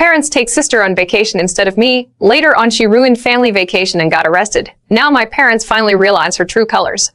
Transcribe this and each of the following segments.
parents take sister on vacation instead of me. Later on, she ruined family vacation and got arrested. Now my parents finally realize her true colors.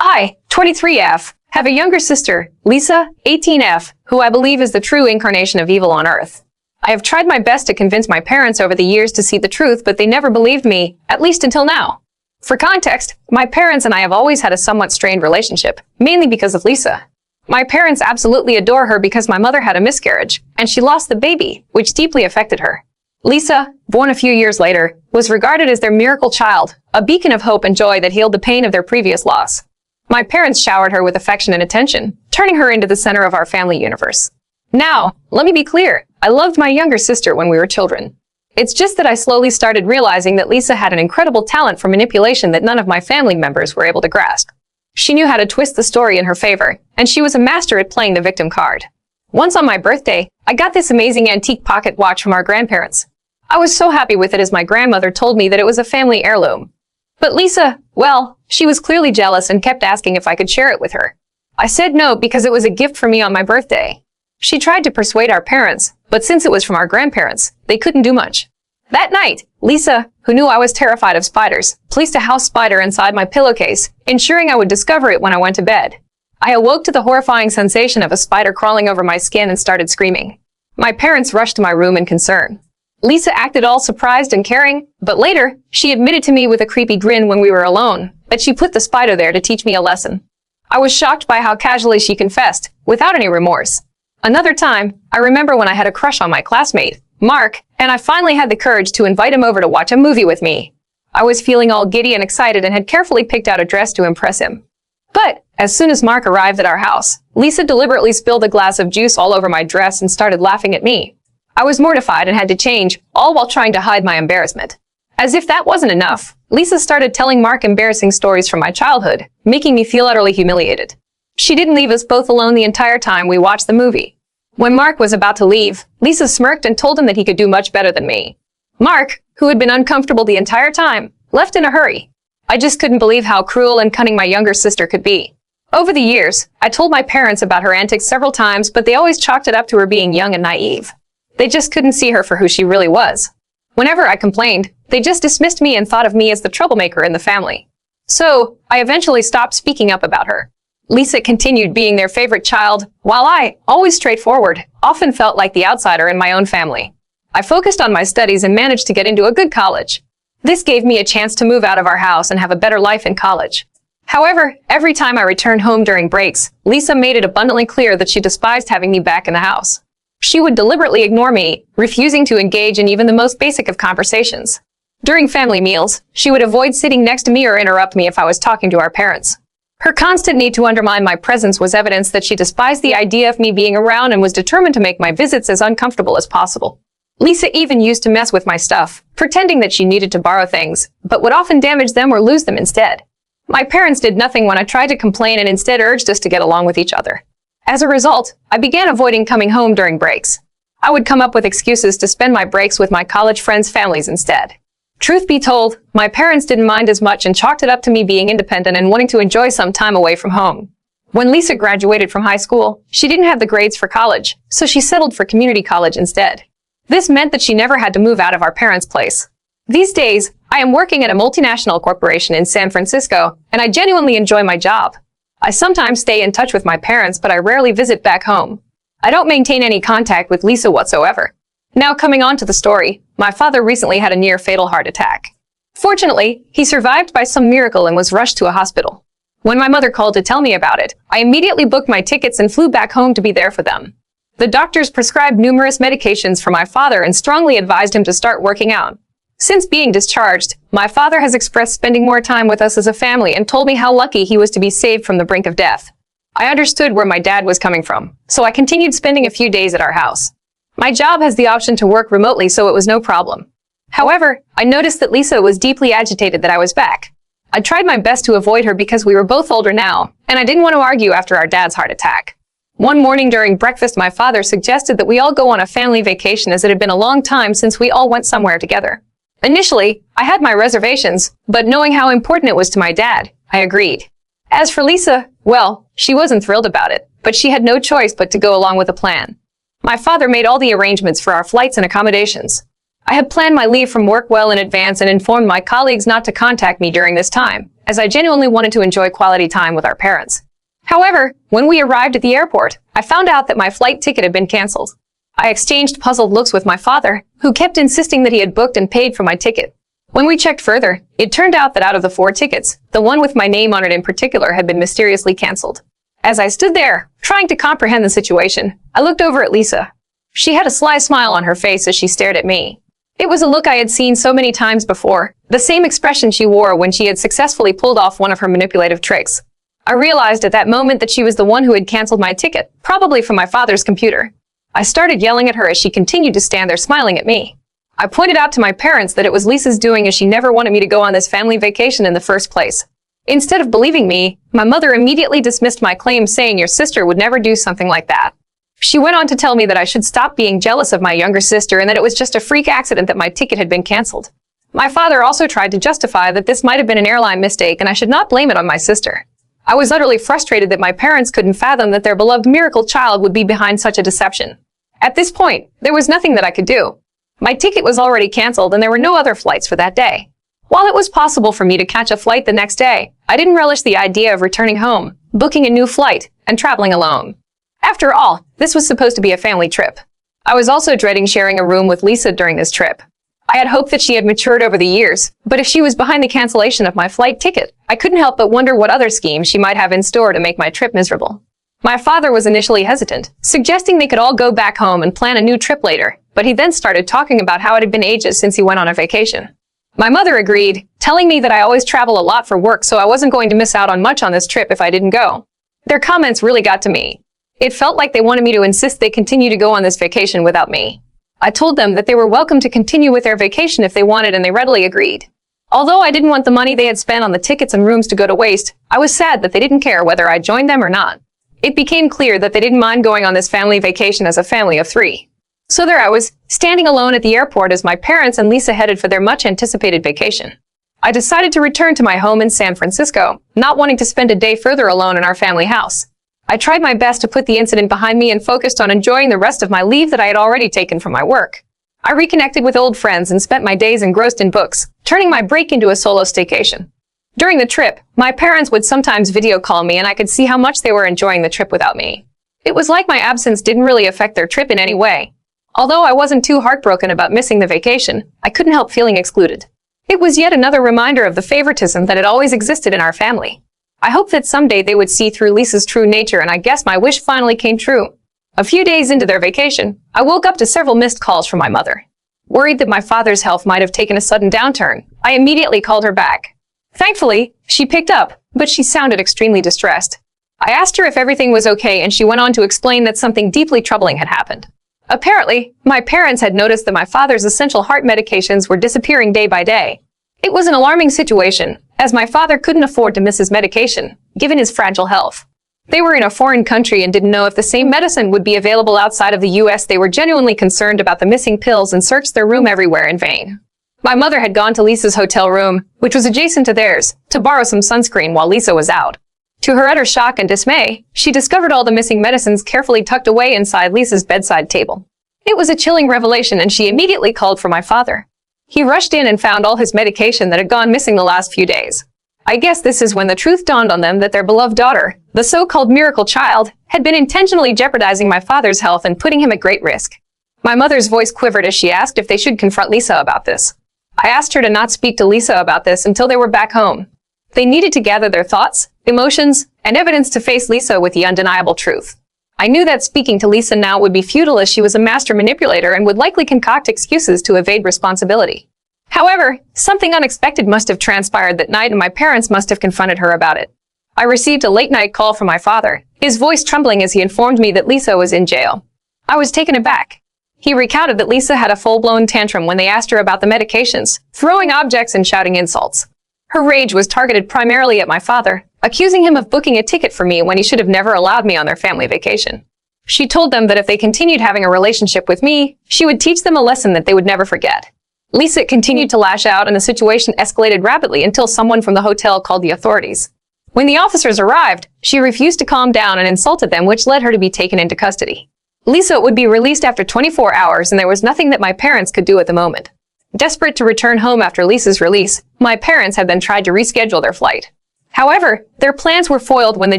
I, 23F, have a younger sister, Lisa, 18F, who I believe is the true incarnation of evil on Earth. I have tried my best to convince my parents over the years to see the truth, but they never believed me, at least until now. For context, my parents and I have always had a somewhat strained relationship, mainly because of Lisa. My parents absolutely adore her because my mother had a miscarriage, and she lost the baby, which deeply affected her. Lisa, born a few years later, was regarded as their miracle child, a beacon of hope and joy that healed the pain of their previous loss. My parents showered her with affection and attention, turning her into the center of our family universe. Now, let me be clear, I loved my younger sister when we were children. It's just that I slowly started realizing that Lisa had an incredible talent for manipulation that none of my family members were able to grasp. She knew how to twist the story in her favor, and she was a master at playing the victim card. Once on my birthday, I got this amazing antique pocket watch from our grandparents. I was so happy with it as my grandmother told me that it was a family heirloom. But Lisa, well, she was clearly jealous and kept asking if I could share it with her. I said no because it was a gift for me on my birthday. She tried to persuade our parents, but since it was from our grandparents, they couldn't do much. That night, Lisa, who knew I was terrified of spiders, placed a house spider inside my pillowcase, ensuring I would discover it when I went to bed. I awoke to the horrifying sensation of a spider crawling over my skin and started screaming. My parents rushed to my room in concern. Lisa acted all surprised and caring, but later, she admitted to me with a creepy grin when we were alone that she put the spider there to teach me a lesson. I was shocked by how casually she confessed, without any remorse. Another time, I remember when I had a crush on my classmate, Mark, and I finally had the courage to invite him over to watch a movie with me. I was feeling all giddy and excited and had carefully picked out a dress to impress him. But, as soon as Mark arrived at our house, Lisa deliberately spilled a glass of juice all over my dress and started laughing at me. I was mortified and had to change, all while trying to hide my embarrassment. As if that wasn't enough, Lisa started telling Mark embarrassing stories from my childhood, making me feel utterly humiliated. She didn't leave us both alone the entire time we watched the movie. When Mark was about to leave, Lisa smirked and told him that he could do much better than me. Mark, who had been uncomfortable the entire time, left in a hurry. I just couldn't believe how cruel and cunning my younger sister could be. Over the years, I told my parents about her antics several times, but they always chalked it up to her being young and naive. They just couldn't see her for who she really was. Whenever I complained, they just dismissed me and thought of me as the troublemaker in the family. So, I eventually stopped speaking up about her. Lisa continued being their favorite child, while I, always straightforward, often felt like the outsider in my own family. I focused on my studies and managed to get into a good college. This gave me a chance to move out of our house and have a better life in college. However, every time I returned home during breaks, Lisa made it abundantly clear that she despised having me back in the house. She would deliberately ignore me, refusing to engage in even the most basic of conversations. During family meals, she would avoid sitting next to me or interrupt me if I was talking to our parents. Her constant need to undermine my presence was evidence that she despised the idea of me being around and was determined to make my visits as uncomfortable as possible. Lisa even used to mess with my stuff, pretending that she needed to borrow things, but would often damage them or lose them instead. My parents did nothing when I tried to complain and instead urged us to get along with each other. As a result, I began avoiding coming home during breaks. I would come up with excuses to spend my breaks with my college friends' families instead. Truth be told, my parents didn't mind as much and chalked it up to me being independent and wanting to enjoy some time away from home. When Lisa graduated from high school, she didn't have the grades for college, so she settled for community college instead. This meant that she never had to move out of our parents' place. These days, I am working at a multinational corporation in San Francisco, and I genuinely enjoy my job. I sometimes stay in touch with my parents, but I rarely visit back home. I don't maintain any contact with Lisa whatsoever. Now coming on to the story, my father recently had a near-fatal heart attack. Fortunately, he survived by some miracle and was rushed to a hospital. When my mother called to tell me about it, I immediately booked my tickets and flew back home to be there for them. The doctors prescribed numerous medications for my father and strongly advised him to start working out. Since being discharged, my father has expressed spending more time with us as a family and told me how lucky he was to be saved from the brink of death. I understood where my dad was coming from, so I continued spending a few days at our house. My job has the option to work remotely, so it was no problem. However, I noticed that Lisa was deeply agitated that I was back. I tried my best to avoid her because we were both older now, and I didn't want to argue after our dad's heart attack. One morning during breakfast, my father suggested that we all go on a family vacation as it had been a long time since we all went somewhere together. Initially, I had my reservations, but knowing how important it was to my dad, I agreed. As for Lisa, well, she wasn't thrilled about it, but she had no choice but to go along with the plan. My father made all the arrangements for our flights and accommodations. I had planned my leave from work well in advance and informed my colleagues not to contact me during this time, as I genuinely wanted to enjoy quality time with our parents. However, when we arrived at the airport, I found out that my flight ticket had been canceled. I exchanged puzzled looks with my father, who kept insisting that he had booked and paid for my ticket. When we checked further, it turned out that out of the 4 tickets, the one with my name on it in particular had been mysteriously canceled. As I stood there, trying to comprehend the situation, I looked over at Lisa. She had a sly smile on her face as she stared at me. It was a look I had seen so many times before, the same expression she wore when she had successfully pulled off one of her manipulative tricks. I realized at that moment that she was the one who had canceled my ticket, probably from my father's computer. I started yelling at her as she continued to stand there smiling at me. I pointed out to my parents that it was Lisa's doing as she never wanted me to go on this family vacation in the first place. Instead of believing me, my mother immediately dismissed my claim, saying your sister would never do something like that. She went on to tell me that I should stop being jealous of my younger sister and that it was just a freak accident that my ticket had been canceled. My father also tried to justify that this might have been an airline mistake and I should not blame it on my sister. I was utterly frustrated that my parents couldn't fathom that their beloved miracle child would be behind such a deception. At this point, there was nothing that I could do. My ticket was already canceled and there were no other flights for that day. While it was possible for me to catch a flight the next day, I didn't relish the idea of returning home, booking a new flight, and traveling alone. After all, this was supposed to be a family trip. I was also dreading sharing a room with Lisa during this trip. I had hoped that she had matured over the years, but if she was behind the cancellation of my flight ticket, I couldn't help but wonder what other schemes she might have in store to make my trip miserable. My father was initially hesitant, suggesting they could all go back home and plan a new trip later, but he then started talking about how it had been ages since he went on a vacation. My mother agreed, telling me that I always travel a lot for work, so I wasn't going to miss out on much on this trip if I didn't go. Their comments really got to me. It felt like they wanted me to insist they continue to go on this vacation without me. I told them that they were welcome to continue with their vacation if they wanted, and they readily agreed. Although I didn't want the money they had spent on the tickets and rooms to go to waste, I was sad that they didn't care whether I joined them or not. It became clear that they didn't mind going on this family vacation as a family of 3. So there I was, standing alone at the airport as my parents and Lisa headed for their much-anticipated vacation. I decided to return to my home in San Francisco, not wanting to spend a day further alone in our family house. I tried my best to put the incident behind me and focused on enjoying the rest of my leave that I had already taken from my work. I reconnected with old friends and spent my days engrossed in books, turning my break into a solo staycation. During the trip, my parents would sometimes video call me and I could see how much they were enjoying the trip without me. It was like my absence didn't really affect their trip in any way. Although I wasn't too heartbroken about missing the vacation, I couldn't help feeling excluded. It was yet another reminder of the favoritism that had always existed in our family. I hoped that someday they would see through Lisa's true nature, and I guess my wish finally came true. A few days into their vacation, I woke up to several missed calls from my mother. Worried that my father's health might have taken a sudden downturn, I immediately called her back. Thankfully, she picked up, but she sounded extremely distressed. I asked her if everything was okay, and she went on to explain that something deeply troubling had happened. Apparently, my parents had noticed that my father's essential heart medications were disappearing day by day. It was an alarming situation, as my father couldn't afford to miss his medication, given his fragile health. They were in a foreign country and didn't know if the same medicine would be available outside of the US. They were genuinely concerned about the missing pills and searched their room everywhere in vain. My mother had gone to Lisa's hotel room, which was adjacent to theirs, to borrow some sunscreen while Lisa was out. To her utter shock and dismay, she discovered all the missing medicines carefully tucked away inside Lisa's bedside table. It was a chilling revelation, and she immediately called for my father. He rushed in and found all his medication that had gone missing the last few days. I guess this is when the truth dawned on them that their beloved daughter, the so-called miracle child, had been intentionally jeopardizing my father's health and putting him at great risk. My mother's voice quivered as she asked if they should confront Lisa about this. I asked her to not speak to Lisa about this until they were back home. They needed to gather their thoughts, emotions, and evidence to face Lisa with the undeniable truth. I knew that speaking to Lisa now would be futile, as she was a master manipulator and would likely concoct excuses to evade responsibility. However, something unexpected must have transpired that night, and my parents must have confronted her about it. I received a late-night call from my father, his voice trembling as he informed me that Lisa was in jail. I was taken aback. He recounted that Lisa had a full-blown tantrum when they asked her about the medications, throwing objects and shouting insults. Her rage was targeted primarily at my father, accusing him of booking a ticket for me when he should have never allowed me on their family vacation. She told them that if they continued having a relationship with me, she would teach them a lesson that they would never forget. Lisa continued to lash out, and the situation escalated rapidly until someone from the hotel called the authorities. When the officers arrived, she refused to calm down and insulted them, which led her to be taken into custody. Lisa would be released after 24 hours, and there was nothing that my parents could do at the moment. Desperate to return home after Lisa's release, my parents had then tried to reschedule their flight. However, their plans were foiled when they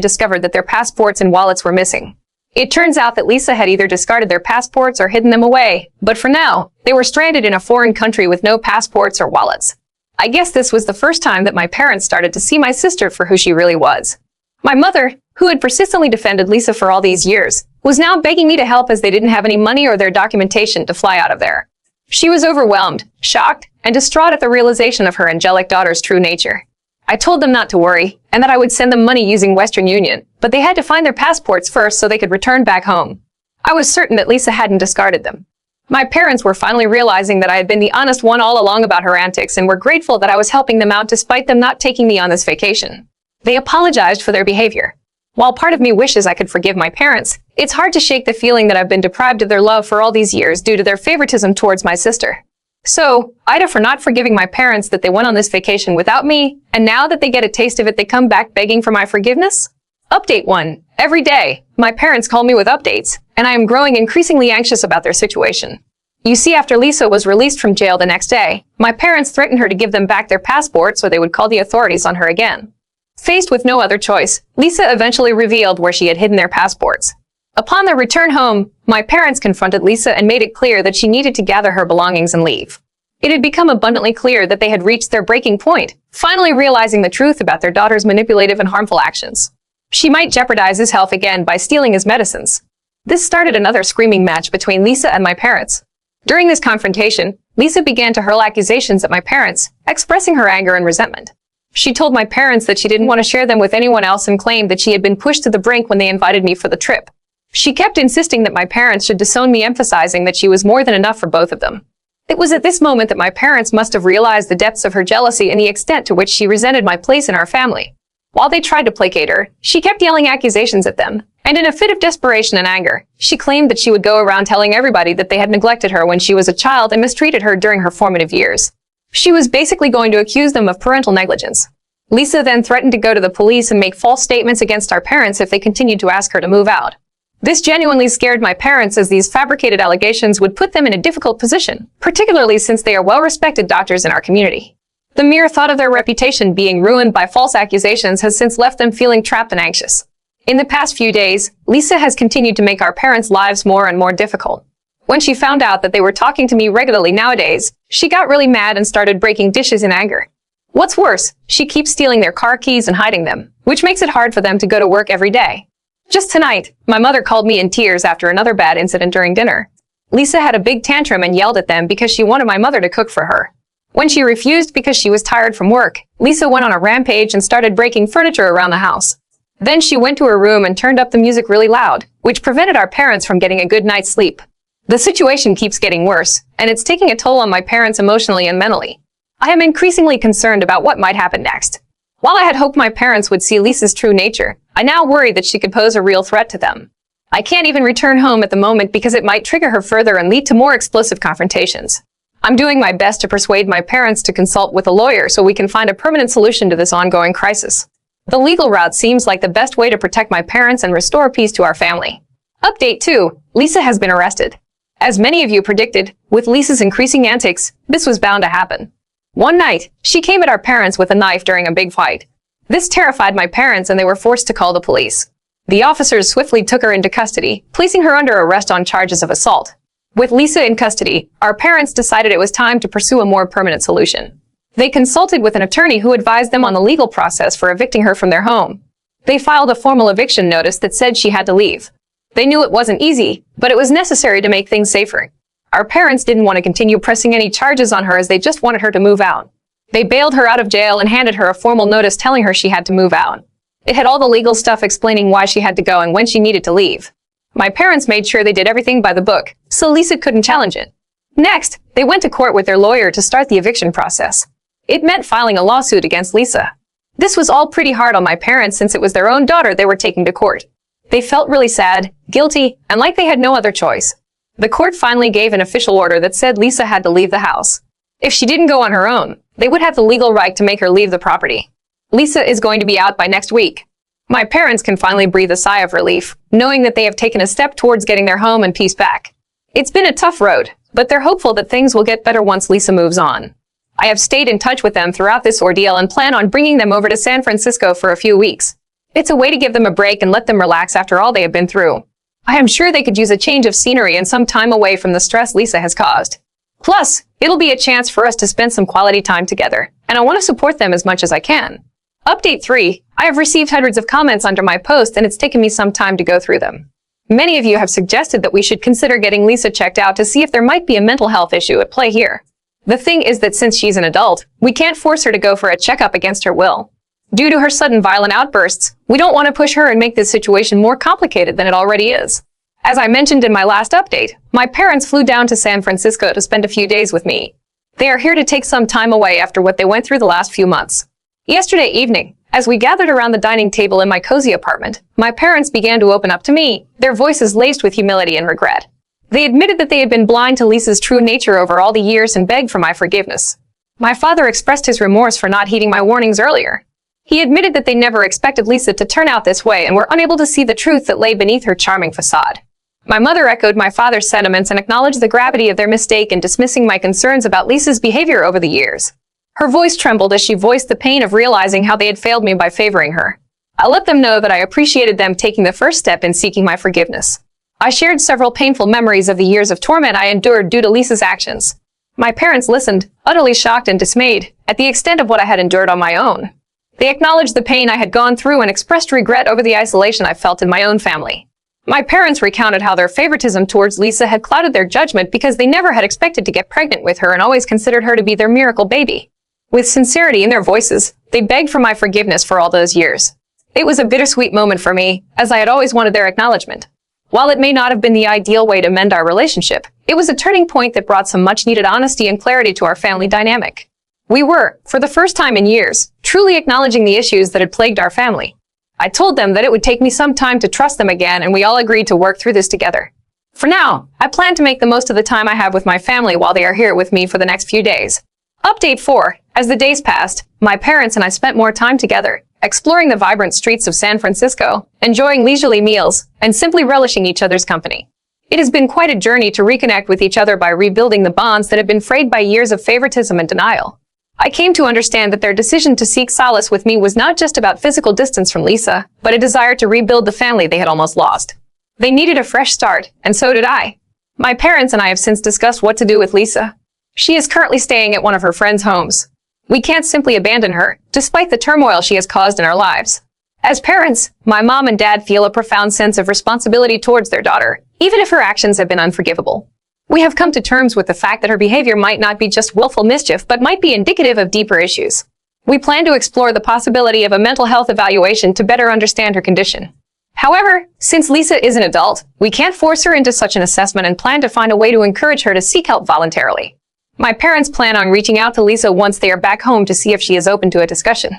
discovered that their passports and wallets were missing. It turns out that Lisa had either discarded their passports or hidden them away, but for now, they were stranded in a foreign country with no passports or wallets. I guess this was the first time that my parents started to see my sister for who she really was. My mother, who had persistently defended Lisa for all these years, was now begging me to help as they didn't have any money or their documentation to fly out of there. She was overwhelmed, shocked, and distraught at the realization of her angelic daughter's true nature. I told them not to worry, and that I would send them money using Western Union, but they had to find their passports first so they could return back home. I was certain that Lisa hadn't discarded them. My parents were finally realizing that I had been the honest one all along about her antics and were grateful that I was helping them out despite them not taking me on this vacation. They apologized for their behavior. While part of me wishes I could forgive my parents, it's hard to shake the feeling that I've been deprived of their love for all these years due to their favoritism towards my sister. So, Ida for not forgiving my parents that they went on this vacation without me, and now that they get a taste of it they come back begging for my forgiveness? Update 1. Every day, my parents call me with updates, and I am growing increasingly anxious about their situation. You see, after Lisa was released from jail the next day, my parents threatened her to give them back their passports or they would call the authorities on her again. Faced with no other choice, Lisa eventually revealed where she had hidden their passports. Upon their return home, my parents confronted Lisa and made it clear that she needed to gather her belongings and leave. It had become abundantly clear that they had reached their breaking point, finally realizing the truth about their daughter's manipulative and harmful actions. She might jeopardize his health again by stealing his medicines. This started another screaming match between Lisa and my parents. During this confrontation, Lisa began to hurl accusations at my parents, expressing her anger and resentment. She told my parents that she didn't want to share them with anyone else and claimed that she had been pushed to the brink when they invited me for the trip. She kept insisting that my parents should disown me, emphasizing that she was more than enough for both of them. It was at this moment that my parents must have realized the depths of her jealousy and the extent to which she resented my place in our family. While they tried to placate her, she kept yelling accusations at them, and in a fit of desperation and anger, she claimed that she would go around telling everybody that they had neglected her when she was a child and mistreated her during her formative years. She was basically going to accuse them of parental negligence. Lisa then threatened to go to the police and make false statements against our parents if they continued to ask her to move out. This genuinely scared my parents, as these fabricated allegations would put them in a difficult position, particularly since they are well-respected doctors in our community. The mere thought of their reputation being ruined by false accusations has since left them feeling trapped and anxious. In the past few days, Lisa has continued to make our parents' lives more and more difficult. When she found out that they were talking to me regularly nowadays, she got really mad and started breaking dishes in anger. What's worse, she keeps stealing their car keys and hiding them, which makes it hard for them to go to work every day. Just tonight, my mother called me in tears after another bad incident during dinner. Lisa had a big tantrum and yelled at them because she wanted my mother to cook for her. When she refused because she was tired from work, Lisa went on a rampage and started breaking furniture around the house. Then she went to her room and turned up the music really loud, which prevented our parents from getting a good night's sleep. The situation keeps getting worse, and it's taking a toll on my parents emotionally and mentally. I am increasingly concerned about what might happen next. While I had hoped my parents would see Lisa's true nature, I now worry that she could pose a real threat to them. I can't even return home at the moment because it might trigger her further and lead to more explosive confrontations. I'm doing my best to persuade my parents to consult with a lawyer so we can find a permanent solution to this ongoing crisis. The legal route seems like the best way to protect my parents and restore peace to our family. Update 2. Lisa has been arrested. As many of you predicted, with Lisa's increasing antics, this was bound to happen. One night, she came at our parents with a knife during a big fight. This terrified my parents and they were forced to call the police. The officers swiftly took her into custody, placing her under arrest on charges of assault. With Lisa in custody, our parents decided it was time to pursue a more permanent solution. They consulted with an attorney who advised them on the legal process for evicting her from their home. They filed a formal eviction notice that said she had to leave. They knew it wasn't easy, but it was necessary to make things safer. Our parents didn't want to continue pressing any charges on her as they just wanted her to move out. They bailed her out of jail and handed her a formal notice telling her she had to move out. It had all the legal stuff explaining why she had to go and when she needed to leave. My parents made sure they did everything by the book, so Lisa couldn't challenge it. Next, they went to court with their lawyer to start the eviction process. It meant filing a lawsuit against Lisa. This was all pretty hard on my parents since it was their own daughter they were taking to court. They felt really sad, guilty, and like they had no other choice. The court finally gave an official order that said Lisa had to leave the house. If she didn't go on her own, they would have the legal right to make her leave the property. Lisa is going to be out by next week. My parents can finally breathe a sigh of relief, knowing that they have taken a step towards getting their home and peace back. It's been a tough road, but they're hopeful that things will get better once Lisa moves on. I have stayed in touch with them throughout this ordeal and plan on bringing them over to San Francisco for a few weeks. It's a way to give them a break and let them relax after all they have been through. I am sure they could use a change of scenery and some time away from the stress Lisa has caused. Plus, it'll be a chance for us to spend some quality time together, and I want to support them as much as I can. Update 3. I have received hundreds of comments under my post and it's taken me some time to go through them. Many of you have suggested that we should consider getting Lisa checked out to see if there might be a mental health issue at play here. The thing is that since she's an adult, we can't force her to go for a checkup against her will. Due to her sudden violent outbursts, we don't want to push her and make this situation more complicated than it already is. As I mentioned in my last update, my parents flew down to San Francisco to spend a few days with me. They are here to take some time away after what they went through the last few months. Yesterday evening, as we gathered around the dining table in my cozy apartment, my parents began to open up to me, their voices laced with humility and regret. They admitted that they had been blind to Lisa's true nature over all the years and begged for my forgiveness. My father expressed his remorse for not heeding my warnings earlier. He admitted that they never expected Lisa to turn out this way and were unable to see the truth that lay beneath her charming facade. My mother echoed my father's sentiments and acknowledged the gravity of their mistake in dismissing my concerns about Lisa's behavior over the years. Her voice trembled as she voiced the pain of realizing how they had failed me by favoring her. I let them know that I appreciated them taking the first step in seeking my forgiveness. I shared several painful memories of the years of torment I endured due to Lisa's actions. My parents listened, utterly shocked and dismayed, at the extent of what I had endured on my own. They acknowledged the pain I had gone through and expressed regret over the isolation I felt in my own family. My parents recounted how their favoritism towards Lisa had clouded their judgment because they never had expected to get pregnant with her and always considered her to be their miracle baby. With sincerity in their voices, they begged for my forgiveness for all those years. It was a bittersweet moment for me, as I had always wanted their acknowledgement. While it may not have been the ideal way to mend our relationship, it was a turning point that brought some much-needed honesty and clarity to our family dynamic. We were, for the first time in years, truly acknowledging the issues that had plagued our family. I told them that it would take me some time to trust them again, and we all agreed to work through this together. For now, I plan to make the most of the time I have with my family while they are here with me for the next few days. Update 4. As the days passed, my parents and I spent more time together, exploring the vibrant streets of San Francisco, enjoying leisurely meals, and simply relishing each other's company. It has been quite a journey to reconnect with each other by rebuilding the bonds that have been frayed by years of favoritism and denial. I came to understand that their decision to seek solace with me was not just about physical distance from Lisa, but a desire to rebuild the family they had almost lost. They needed a fresh start, and so did I. My parents and I have since discussed what to do with Lisa. She is currently staying at one of her friends' homes. We can't simply abandon her, despite the turmoil she has caused in our lives. As parents, my mom and dad feel a profound sense of responsibility towards their daughter, even if her actions have been unforgivable. We have come to terms with the fact that her behavior might not be just willful mischief, but might be indicative of deeper issues. We plan to explore the possibility of a mental health evaluation to better understand her condition. However, since Lisa is an adult, we can't force her into such an assessment and plan to find a way to encourage her to seek help voluntarily. My parents plan on reaching out to Lisa once they are back home to see if she is open to a discussion.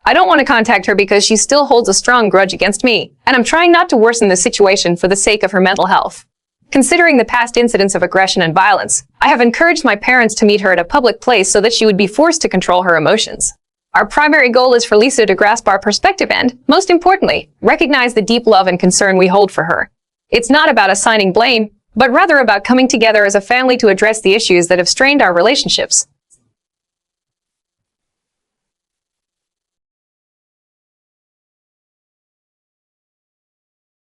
I don't want to contact her because she still holds a strong grudge against me, and I'm trying not to worsen the situation for the sake of her mental health. Considering the past incidents of aggression and violence, I have encouraged my parents to meet her at a public place so that she would be forced to control her emotions. Our primary goal is for Lisa to grasp our perspective and, most importantly, recognize the deep love and concern we hold for her. It's not about assigning blame, but rather about coming together as a family to address the issues that have strained our relationships.